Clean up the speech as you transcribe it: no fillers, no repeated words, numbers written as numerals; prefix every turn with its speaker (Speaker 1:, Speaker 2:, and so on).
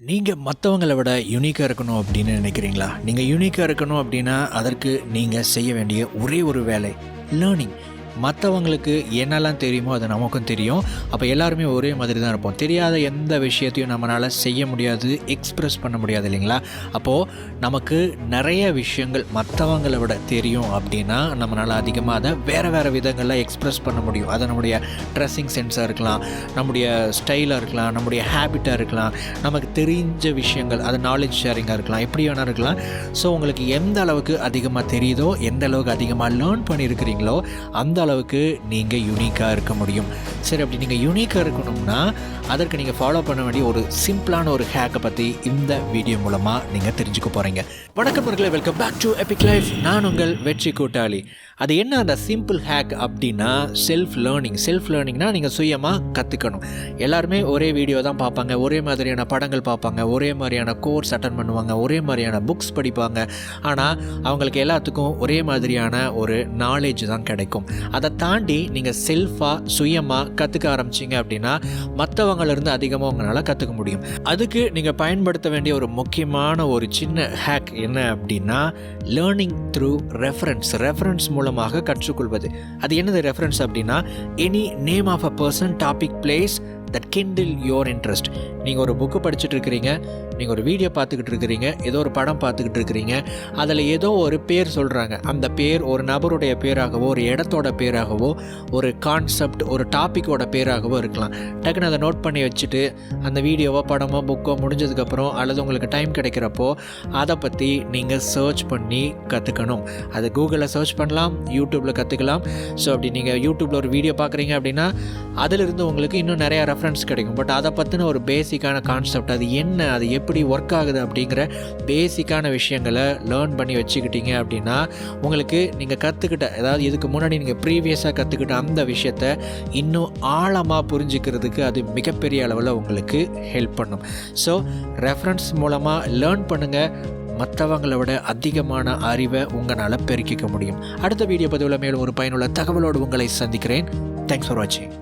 Speaker 1: நீங்கள் மற்றவங்களை விட யூனிக்காக இருக்கணும் அப்படின்னு நினைக்கிறீங்களா? நீங்கள் யூனிக்காக இருக்கணும் அப்படின்னா அதற்கு நீங்கள் செய்ய வேண்டிய ஒரே ஒரு வேலை லேர்னிங். மற்றவங்களுக்கு என்னெல்லாம் தெரியுமோ அது நமக்கும் தெரியும். அப்போ எல்லாருமே ஒரே மாதிரி தான் இருப்போம். தெரியாத எந்த விஷயத்தையும் நம்மளால் செய்ய முடியாது, எக்ஸ்ப்ரெஸ் பண்ண முடியாது இல்லைங்களா? அப்போது நமக்கு நிறைய விஷயங்கள் மற்றவங்களை விட தெரியும் அப்படின்னா நம்மளால் அதிகமாக அதை வேறு விதங்களில் எக்ஸ்ப்ரெஸ் பண்ண முடியும். அது நம்முடைய ட்ரெஸ்ஸிங் சென்ஸாக இருக்கலாம், நம்முடைய ஸ்டைலாக இருக்கலாம், நம்முடைய ஹேபிட்டாக இருக்கலாம், நமக்கு தெரிஞ்ச விஷயங்கள், அது நாலேஜ் ஷேரிங்காக இருக்கலாம், எப்படி வேணால் இருக்கலாம். ஸோ உங்களுக்கு எந்த அளவுக்கு அதிகமாக தெரியுதோ, எந்த அளவுக்கு அதிகமாக லேர்ன் பண்ணியிருக்கிறீங்களோ அந்த அளவுக்கு நீங்கள் யூனிக்காக இருக்க முடியும். சரி, அப்படி நீங்கள் யூனிக்காக இருக்கணும்னா அதற்கு நீங்கள் ஃபாலோ பண்ண வேண்டிய ஒரு சிம்பிளான ஒரு ஹேக்கை பற்றி இந்த வீடியோ மூலமாக நீங்கள் தெரிஞ்சுக்க போகிறீங்க. வணக்கம் மக்களே, welcome back to epic life. நான் உங்கள் வெற்றி கூட்டாளி. அது என்ன அந்த சிம்பிள் ஹேக் அப்படின்னா செல்ஃப் லேர்னிங்னா நீங்கள் சுயமாக கற்றுக்கணும். எல்லாருமே ஒரே வீடியோ தான் பார்ப்பாங்க, ஒரே மாதிரியான படங்கள் பார்ப்பாங்க, ஒரே மாதிரியான கோர்ஸ் அட்டன் பண்ணுவாங்க, ஒரே மாதிரியான புக்ஸ் படிப்பாங்க. ஆனால் அவங்களுக்கு எல்லாத்துக்கும் ஒரே மாதிரியான ஒரு நாலேஜ் தான் கிடைக்கும். அதை தாண்டி நீங்கள் சுயமாக கற்றுக்க ஆரம்பிச்சிங்க அப்படின்னா மற்றவங்களிருந்து அதிகமாக உங்களால் கற்றுக்க முடியும். அதுக்கு நீங்கள் பயன்படுத்த வேண்டிய ஒரு முக்கியமான ஒரு சின்ன ஹேக் என்ன அப்படின்னா லேர்னிங் த்ரூ ரெஃபரன்ஸ் மூலமாக கற்றுக்கொள்வது. அது என்னது ரெஃபரன்ஸ் அப்படின்னா any name of a person, topic, place that kindle your interest. நீங்கள் ஒரு புக்கு படிச்சுட்டு இருக்கிறீங்க, நீங்கள் ஒரு வீடியோ பார்த்துக்கிட்டு இருக்கிறீங்க, ஏதோ ஒரு படம் பார்த்துக்கிட்டு இருக்கிறீங்க, அதில் ஏதோ ஒரு பேர் சொல்கிறாங்க. அந்த பேர் ஒரு நபருடைய பேராகவோ, ஒரு இடத்தோட பேராகவோ, ஒரு கான்செப்ட், ஒரு டாப்பிக்கோட பேராகவோ இருக்கலாம். டக்குன்னு அதை நோட் பண்ணி வச்சுட்டு அந்த வீடியோவோ படமோ புக்கோ முடிஞ்சதுக்கப்புறம் அல்லது உங்களுக்கு டைம் கிடைக்கிறப்போ அதை பற்றி நீங்கள் சர்ச் பண்ணி கற்றுக்கணும். அது கூகுளில் சர்ச் பண்ணலாம், யூடியூப்பில் கற்றுக்கலாம். ஸோ அப்படி நீங்கள் யூடியூப்பில் ஒரு வீடியோ பார்க்குறீங்க அப்படின்னா அதிலிருந்து உங்களுக்கு இன்னும் நிறையா ரெஃபரன்ஸ் கிடைக்கும். பட் அதை பற்றின ஒரு பேசிக்கான கான்செப்ட், அது என்ன, அது எப்படி ஒர்க் ஆகுது அப்படிங்கிற பேசிக்கான விஷயங்களை லேர்ன் பண்ணி வச்சுக்கிட்டீங்க அப்படின்னா உங்களுக்கு நீங்கள் கற்றுக்கிட்ட, அதாவது இதுக்கு முன்னாடி நீங்கள் ப்ரீவியஸாக கற்றுக்கிட்ட அந்த விஷயத்தை இன்னும் ஆழமாக புரிஞ்சுக்கிறதுக்கு அது மிகப்பெரிய அளவில் உங்களுக்கு ஹெல்ப் பண்ணும். ஸோ ரெஃபரன்ஸ் மூலமாக லேர்ன் பண்ணுங்கள். மற்றவங்களை விட அதிகமான அறிவை உங்களால் பெருக்கிக்க முடியும். அடுத்த வீடியோ பதிவில் மேலும் ஒரு பயனுள்ள தகவலோடு உங்களை சந்திக்கிறேன். தேங்க்ஸ் ஃபார் வாட்சிங்.